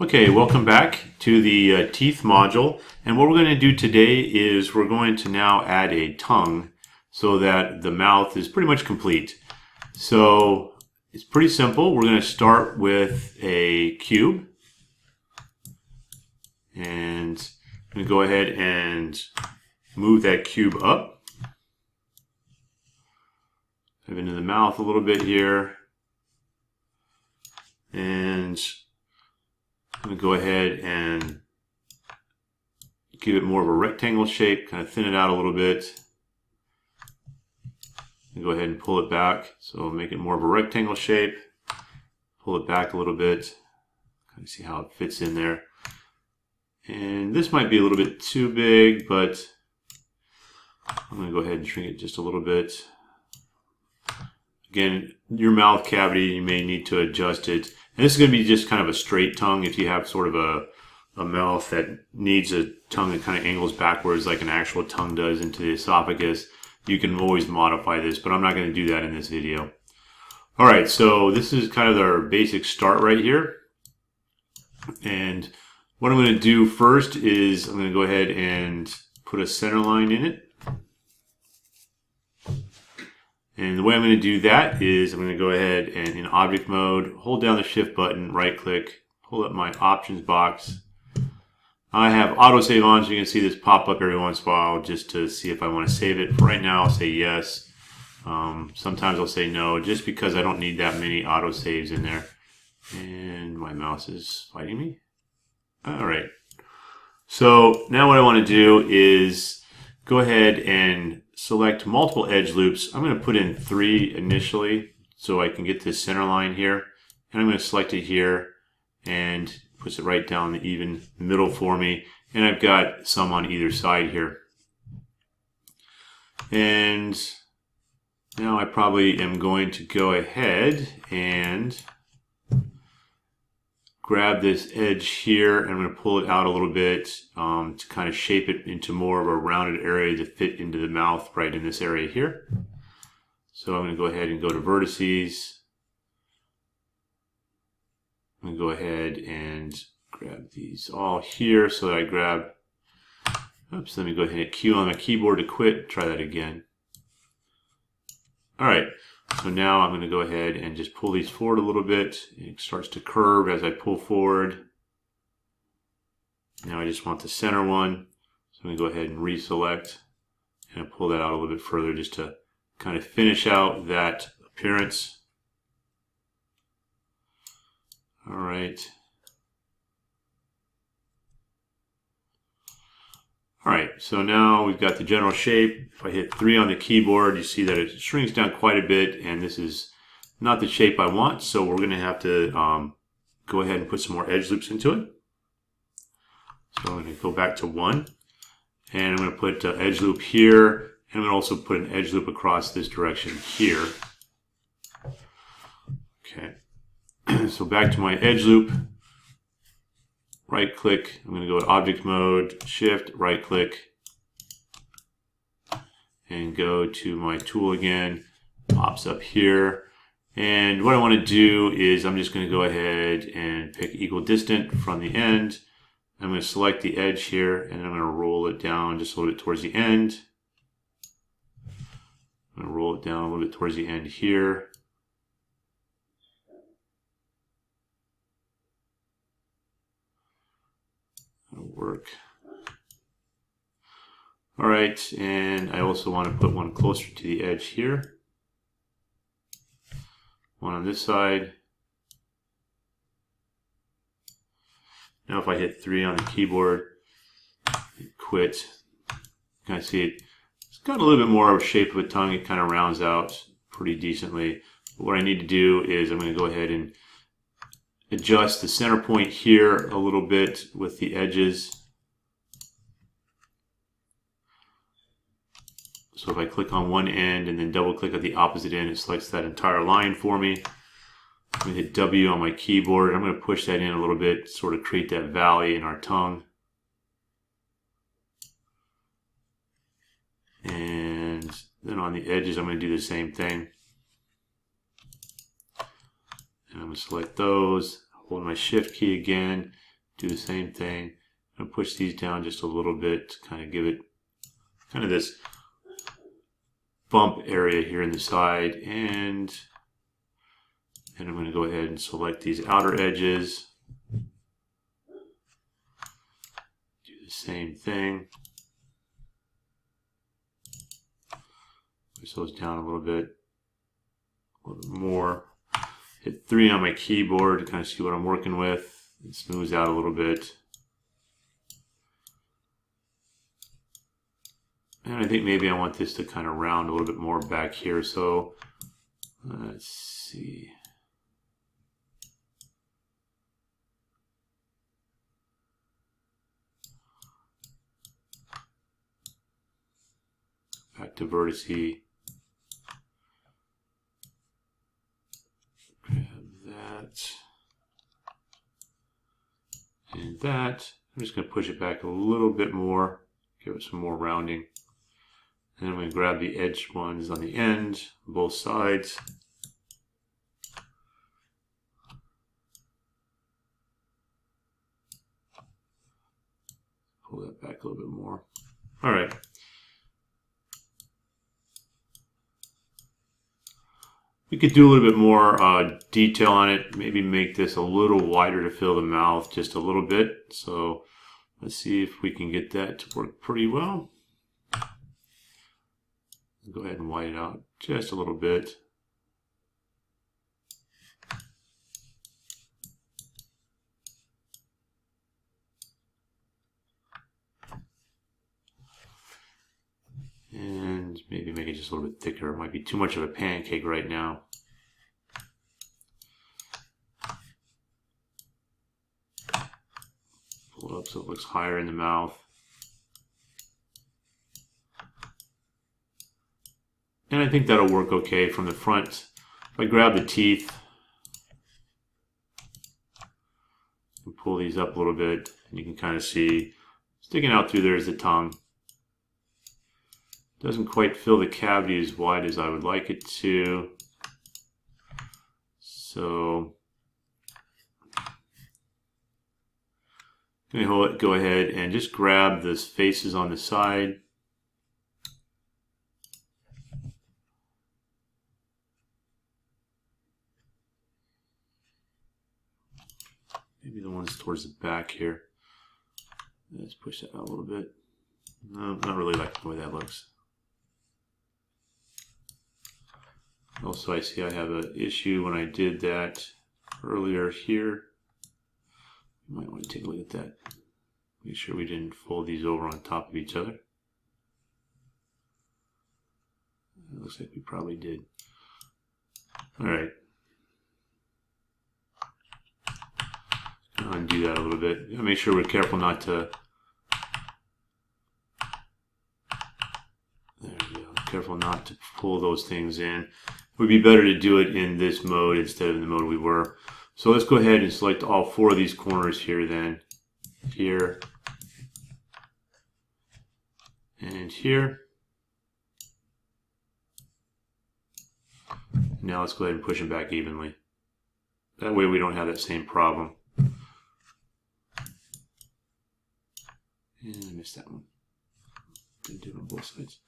Okay, welcome back to the teeth module. And what we're going to do today is we're going to now add a tongue so that the mouth is pretty much complete. So it's pretty simple. We're going to start with a cube. And I'm going to go ahead and move that cube up. Dive into the mouth a little bit here. And I'm going to go ahead and give it more of a rectangle shape, kind of thin it out a little bit. And go ahead and pull it back, so make it more of a rectangle shape. Pull it back a little bit, kind of see how it fits in there. And this might be a little bit too big, but I'm going to go ahead and shrink it just a little bit. Again, your mouth cavity, you may need to adjust it. And this is going to be just kind of a straight tongue. If you have sort of a mouth that needs a tongue that kind of angles backwards like an actual tongue does into the esophagus, you can always modify this, but I'm not going to do that in this video. Alright, so this is kind of our basic start right here. And what I'm going to do first is I'm going to go ahead and put a center line in it. And the way I'm going to do that is I'm going to go ahead and in object mode, hold down the shift button, right click, pull up my options box. I have autosave on, so you can see this pop up every once in a while just to see if I want to save it. For right now, I'll say yes. Sometimes I'll say no, just because I don't need that many autosaves in there. And my mouse is fighting me. Alright. So now what I want to do is go ahead and select multiple edge loops. I'm going to put in 3 initially so I can get this center line here. And I'm going to select it here and puts it right down the even middle for me. And I've got some on either side here. And now I probably am going to go ahead and grab this edge here, and I'm going to pull it out a little bit to kind of shape it into more of a rounded area to fit into the mouth right in this area here. So I'm going to go ahead and go to vertices. I'm going to go ahead and grab these all here so that I grab, oops, let me go ahead and hit Q on my keyboard to quit. Try that again. Alright. So now I'm going to go ahead and just pull these forward a little bit. It starts to curve as I pull forward. Now I just want the center one. So I'm going to go ahead and reselect and pull that out a little bit further just to kind of finish out that appearance. All right. Alright, so now we've got the general shape. If I hit 3 on the keyboard, you see that it shrinks down quite a bit, and this is not the shape I want, so we're going to have to go ahead and put some more edge loops into it. So I'm going to go back to 1, and I'm going to put an edge loop here, and I'm going to also put an edge loop across this direction here. Okay, so back to my edge loop. Right click, I'm going to go to object mode, shift, right click, and go to my tool again, pops up here. And what I want to do is I'm just going to go ahead and pick equal distant from the end. I'm going to select the edge here, and I'm going to roll it down just a little bit towards the end. I'm going to roll it down a little bit towards the end here. Work. All right, and I also want to put one closer to the edge here. One on this side. Now if I hit 3 on the keyboard, quit, kind of see it. It's got a little bit more of a shape of a tongue. It kind of rounds out pretty decently. But what I need to do is I'm going to go ahead and adjust the center point here a little bit with the edges. So if I click on one end and then double click at the opposite end, it selects that entire line for me. I'm going to hit W on my keyboard. I'm going to push that in a little bit, sort of create that valley in our tongue. And then on the edges, I'm going to do the same thing. And I'm going to select those, hold my shift key again, do the same thing. I'm going to push these down just a little bit to kind of give it kind of this bump area here in the side. And then I'm going to go ahead and select these outer edges. Do the same thing. Push those down a little bit more. Hit 3 on my keyboard to kind of see what I'm working with. It smooths out a little bit. And I think maybe I want this to kind of round a little bit more back here. So let's see. Back to vertice. Grab that. And that. I'm just going to push it back a little bit more. Give it some more rounding. And I'm going to grab the edge ones on the end, both sides. Pull that back a little bit more. All right. We could do a little bit more detail on it. Maybe make this a little wider to fill the mouth just a little bit. So let's see if we can get that to work pretty well. Go ahead and white it out just a little bit. And maybe make it just a little bit thicker. It might be too much of a pancake right now. Pull it up so it looks higher in the mouth. And I think that'll work okay from the front. If I grab the teeth and pull these up a little bit, and you can kind of see sticking out through there is the tongue. Doesn't quite fill the cavity as wide as I would like it to. So I'm going to go ahead and just grab the faces on the side. Maybe the ones towards the back here. Let's push that out a little bit. No, not really liking the way that looks. Also, I see I have an issue when I did that earlier here. You might want to take a look at that. Make sure we didn't fold these over on top of each other. It looks like we probably did. All right. Undo that a little bit. Make sure we're careful not to. There we go. Careful not to pull those things in. It would be better to do it in this mode instead of in the mode we were. So let's go ahead and select all 4 of these corners here then. Here. And here. Now let's go ahead and push them back evenly. That way we don't have that same problem. And I missed that one. Didn't do it on both sides.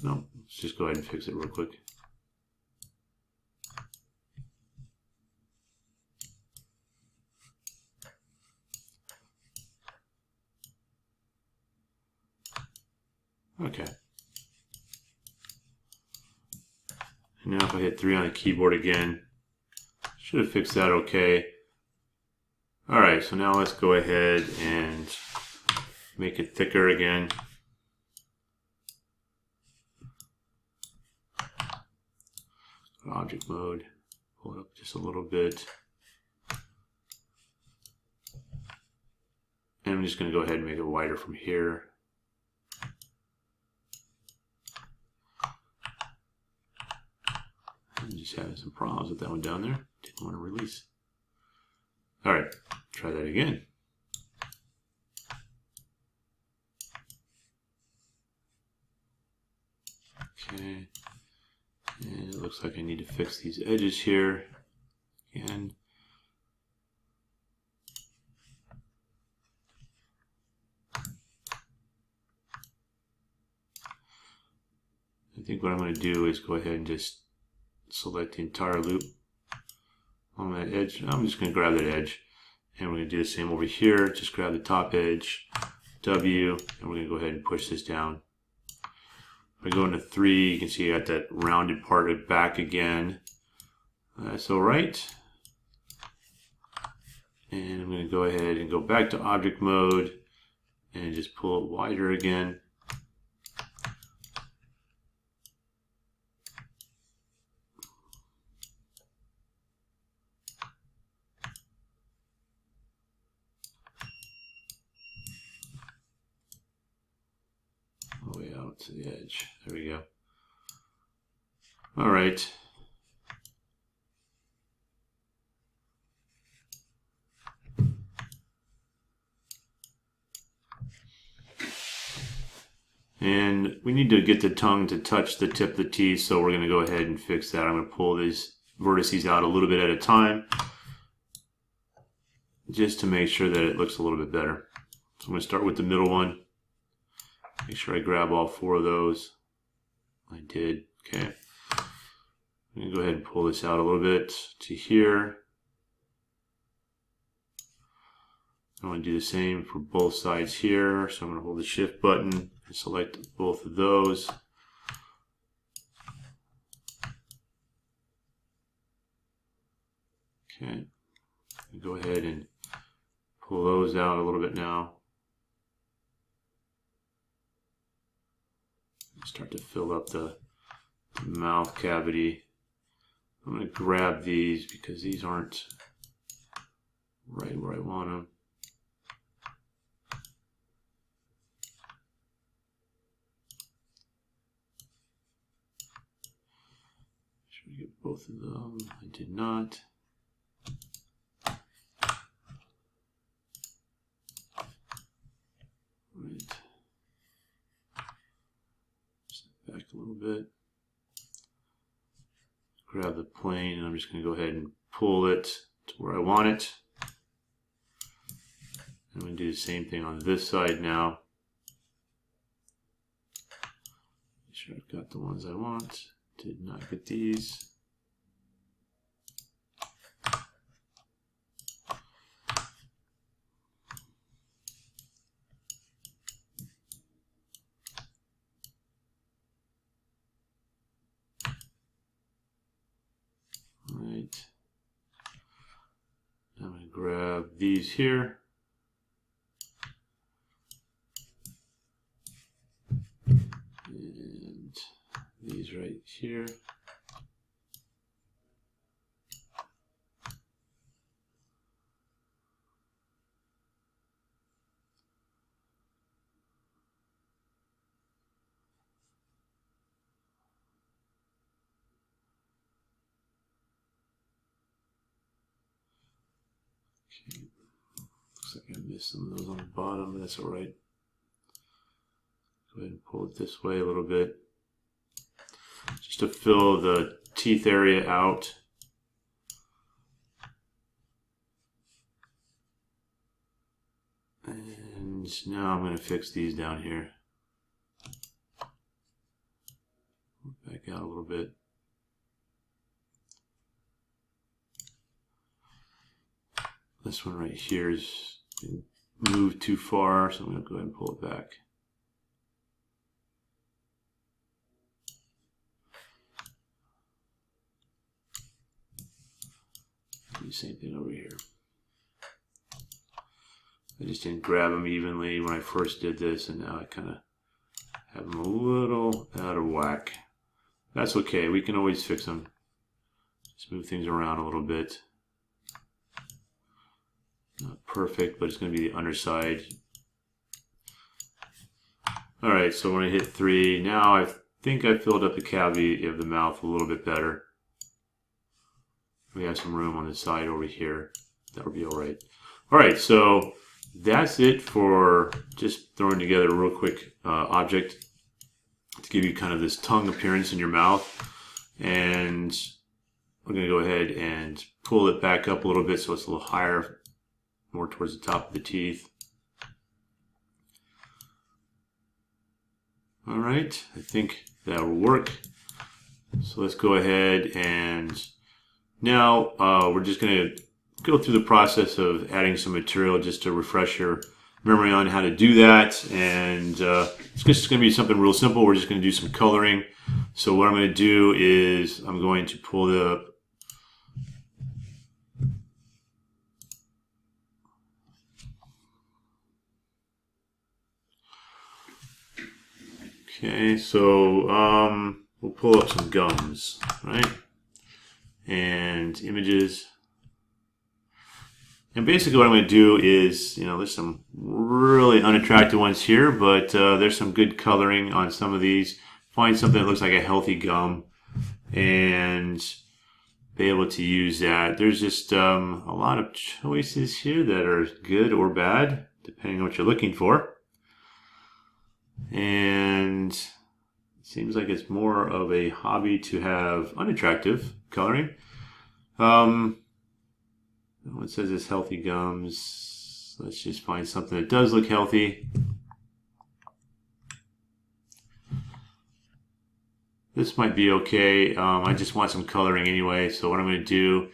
No, let's just go ahead and fix it real quick. Okay. And now if I hit 3 on the keyboard again, should have fixed that okay. Alright, so now let's go ahead and make it thicker again. Object mode, pull it up just a little bit. And I'm just going to go ahead and make it wider from here. I'm just having some problems with that one down there. Didn't want to release. Alright, try that again. Okay. And it looks like I need to fix these edges here again. think what I'm going to do is go ahead and just select the entire loop on that edge. I'm just going to grab that edge, and we're going to do the same over here. Just grab the top edge, W, and we're going to go ahead and push this down. If I go into 3, you can see I got that rounded part back again. That's all right. And I'm going to go ahead and go back to object mode and just pull it wider again. All the way out to the edge. There we go. All right. And we need to get the tongue to touch the tip of the teeth, so we're going to go ahead and fix that. I'm going to pull these vertices out a little bit at a time, just to make sure that it looks a little bit better. So I'm going to start with the middle one. Make sure I grab all 4 of those. I did. Okay. I'm going to go ahead and pull this out a little bit to here. I want to do the same for both sides here. So I'm going to hold the shift button and select both of those. Okay. Go ahead and pull those out a little bit now. Start to fill up the mouth cavity. I'm going to grab these because these aren't right where I want them. Should we get both of them? I did not. Right. Step back a little bit. Grab the plane, and I'm just going to go ahead and pull it to where I want it. I'm going to do the same thing on this side now. Make sure I've got the ones I want. Did not get these. Right. I'm going to grab these here. And these right here. Okay. Looks like I missed some of those on the bottom, but that's all right. Go ahead and pull it this way a little bit, just to fill the teeth area out. And now I'm going to fix these down here. Back out a little bit. This one right here is moved too far, so I'm going to go ahead and pull it back. Do the same thing over here. I just didn't grab them evenly when I first did this, and now I kind of have them a little out of whack. That's okay, we can always fix them. Just move things around a little bit. Not perfect, but it's going to be the underside. Alright, so when I hit 3, now I think I filled up the cavity of the mouth a little bit better. We have some room on the side over here. That'll be alright. Alright, so that's it for just throwing together a real quick object to give you kind of this tongue appearance in your mouth. And we're going to go ahead and pull it back up a little bit so it's a little higher, more towards the top of the teeth. All right, I think that will work. So let's go ahead and now we're just going to go through the process of adding some material just to refresh your memory on how to do that. And it's just going to be something real simple. We're just going to do some coloring. So what I'm going to do is I'm going to pull the okay, so we'll pull up some gums, right? And images. And basically what I'm going to do is, there's some really unattractive ones here, but there's some good coloring on some of these. Find something that looks like a healthy gum and be able to use that. There's just a lot of choices here that are good or bad, depending on what you're looking for. And it seems like it's more of a hobby to have unattractive coloring. It says it's healthy gums. Let's just find something that does look healthy. This might be okay. I just want some coloring anyway, so what I'm going to do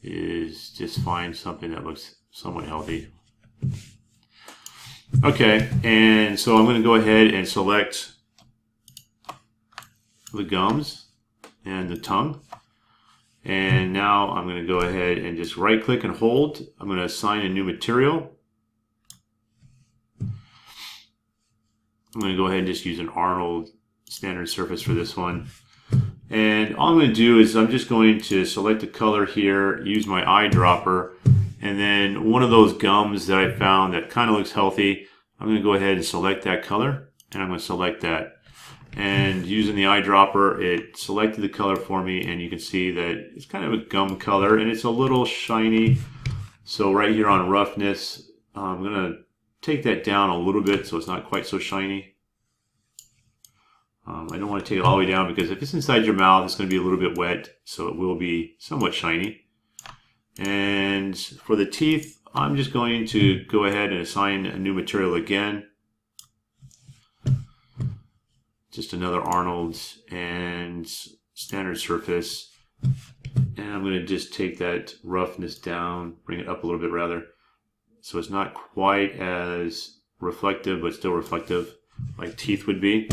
is just find something that looks somewhat healthy. Okay, and so I'm going to go ahead and select the gums and the tongue. And now I'm going to go ahead and just right click and hold. I'm going to assign a new material. I'm going to go ahead and just use an Arnold standard surface for this one. And all I'm going to do is I'm just going to select the color here, use my eyedropper, and then one of those gums that I found that kind of looks healthy, I'm going to go ahead and select that color, and I'm going to select that. And using the eyedropper, it selected the color for me, and you can see that it's kind of a gum color, and it's a little shiny. So right here on roughness, I'm going to take that down a little bit so it's not quite so shiny. I don't want to take it all the way down because if it's inside your mouth, it's going to be a little bit wet, so it will be somewhat shiny. And for the teeth, I'm just going to go ahead and assign a new material again. Just another Arnold and standard surface. And I'm going to just take that roughness down, bring it up a little bit rather. So it's not quite as reflective, but still reflective like teeth would be.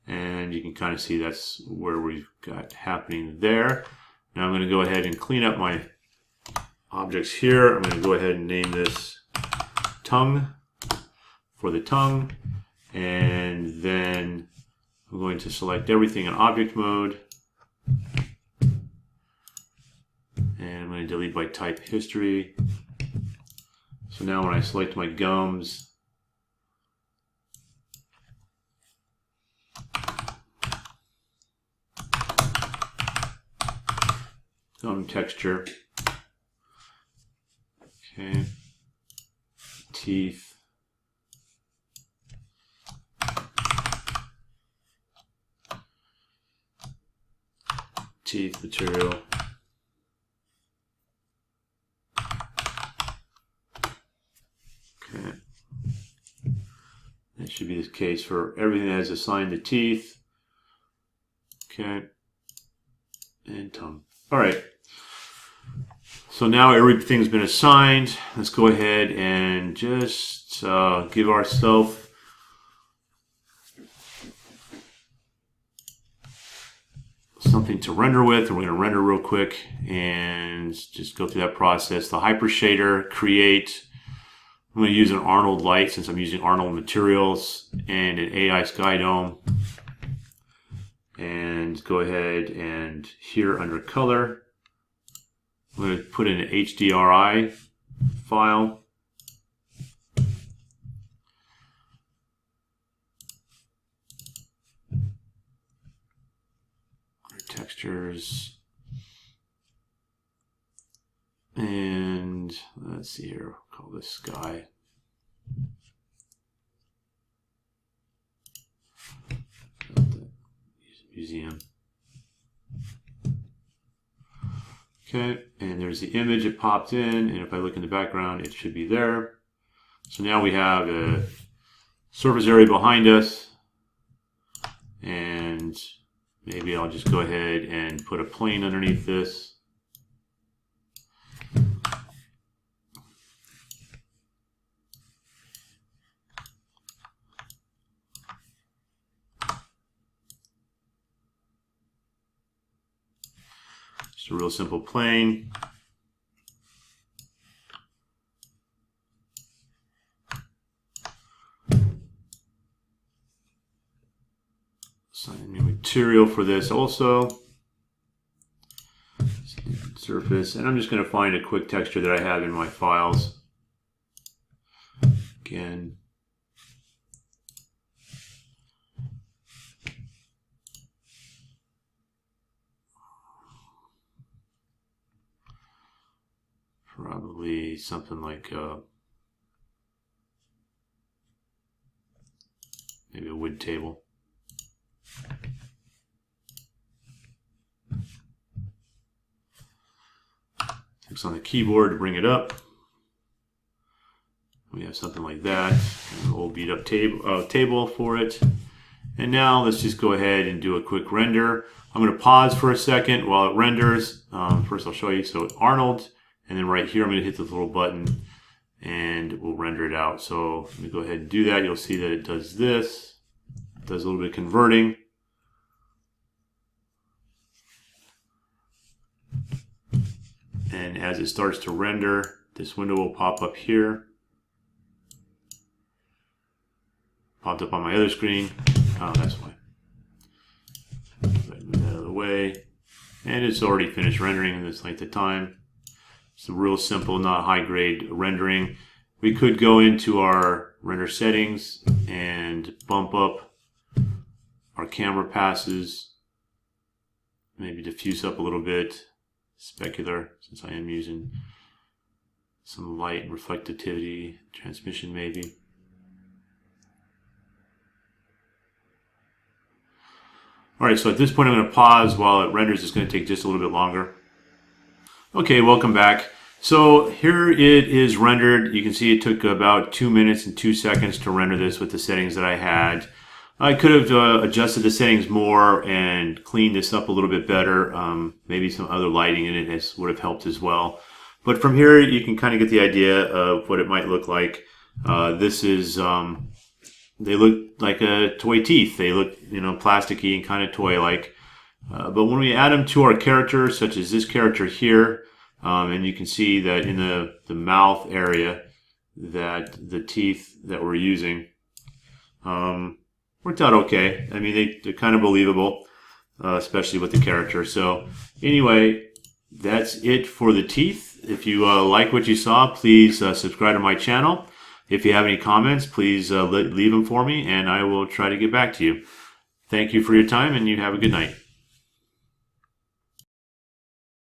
And you can kind of see that's where we've got happening there. Now I'm going to go ahead and clean up my objects here. I'm going to go ahead and name this tongue for the tongue. And then I'm going to select everything in object mode. And I'm going to delete by type history. So now when I select my gums, gum texture, okay, teeth, teeth material, okay, that should be the case for everything that is assigned to teeth, okay, and tongue. All right, so now everything's been assigned. Let's go ahead and just give ourselves something to render with, and we're going to render real quick and just go through that process. The hyper shader, create. I'm going to use an Arnold light since I'm using Arnold materials, and an AI sky dome. And go ahead and here under color, I'm going to put in an HDRI file. Textures, and let's see here, we'll call this sky. Museum. Okay, and there's the image, it popped in, and if I look in the background, it should be there. So now we have a surface area behind us. And maybe I'll just go ahead and put a plane underneath this. Just a real simple plane. Assign new material for this also. Surface, and I'm just going to find a quick texture that I have in my files. Again, probably something like maybe a wood table. Clicks on the keyboard to bring it up. We have something like that. An old beat up table for it. And now let's just go ahead and do a quick render. I'm going to pause for a second while it renders. First I'll show you. So Arnold, and then right here I'm going to hit this little button and we'll render it out. So let me go ahead and do that. You'll see that it does this. It does a little bit of converting. And as it starts to render, this window will pop up here. Popped up on my other screen. Oh, that's why. Move that out of the way. And it's already finished rendering in this length of time. It's a real simple, not high grade rendering. We could go into our render settings and bump up our camera passes. Maybe diffuse up a little bit. Specular, since I am using some light and reflectivity, transmission maybe. Alright, so at this point I'm going to pause while it renders. It's going to take just a little bit longer. Okay, welcome back. So here it is rendered. You can see it took about 2 minutes and 2 seconds to render this with the settings that I had. I could have adjusted the settings more and cleaned this up a little bit better. Maybe some other lighting in it would have helped as well. But from here, you can kind of get the idea of what it might look like. This is, they look like toy teeth. They look, plasticky and kind of toy-like. But when we add them to our characters, such as this character here, and you can see that in the mouth area, that the teeth that we're using, worked out okay. I mean, they're kind of believable, especially with the character. So anyway, that's it for the teeth. If you like what you saw, please subscribe to my channel. If you have any comments, please leave them for me, and I will try to get back to you. Thank you for your time, and you have a good night.